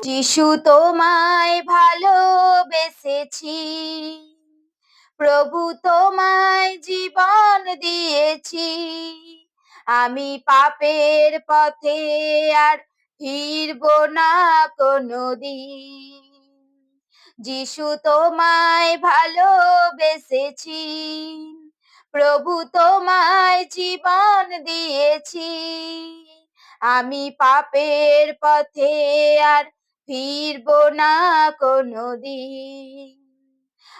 যিশু তোমায় ভালোবেসেছি, প্রভু তোমায় জীবন দিয়েছি। আমি পাপের পথে আর ফিরব না কোনোদিন। যিশু তোমায় ভালোবেসেছি, প্রভু তোমায় জীবন দিয়েছি। আমি পাপের পথে আর ফিরব না কোনোদিন।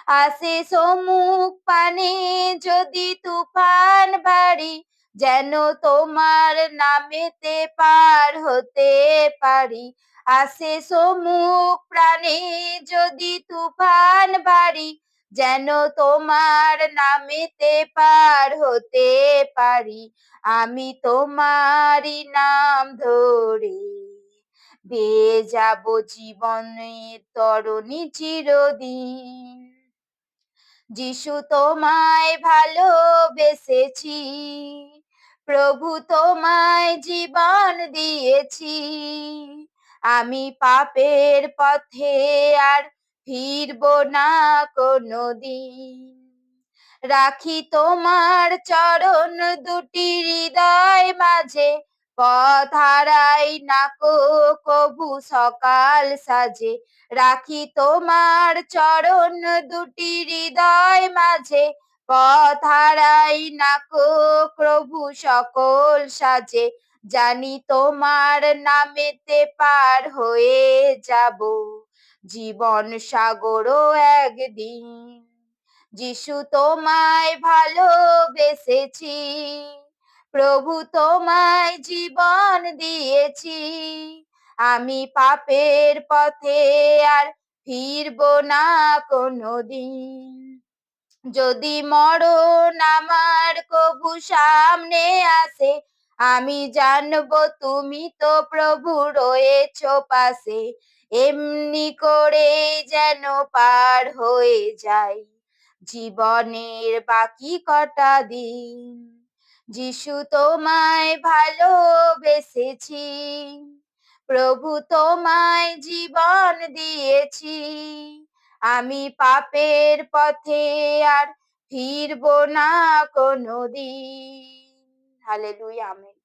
আসে সম্মুখ পানে যদি তুফান ভারী, যেন তোমার নামেতে পার হতে পারি। আসে সম্মুখ প্রাণে যদি তুফান ভারী, যেন তোমার নামেতে পার হতে পারি। আমি তোমারই নাম ধরে বেয়ে যাব জীবনের তরণী চিরদিন। যিশু তোমায় ভালোবেসেছি, প্রভু তোমায় জীবন দিয়েছি। আমি পাপের পথে আর ফিরব না কোনোদিন। রাখি তোমার চরণ দুটি হৃদয় মাঝে, পথ হারাই না কভু সকাল সাজে। রাখি তোমার চরণ দুটি হৃদয় মাঝে, পথ হারাই না প্রভু সকল সাজে। জানি তোমার নামেতে পার হয়ে যাব জীবন সাগরও একদিন। যিশু তোমায় ভালোবেসেছি, প্রভু তোমায় জীবন দিয়েছি। আমি পাপের পথে আর ফিরব না কোনোদিন। যদি মরণ আমার কভু সামনে আসে, আমি জানবো তুমি তো প্রভু রয়েছো পাশে। এমনি করে যেন পার হয়ে যায় জীবনের বাকি কটা দিন। যিশু তোমায় ভালোবেসেছি, প্রভু তোমায় জীবন দিয়েছি। আমি পাপের পথে আর ফিরব না কোনোদিন। Hallelujah, amen.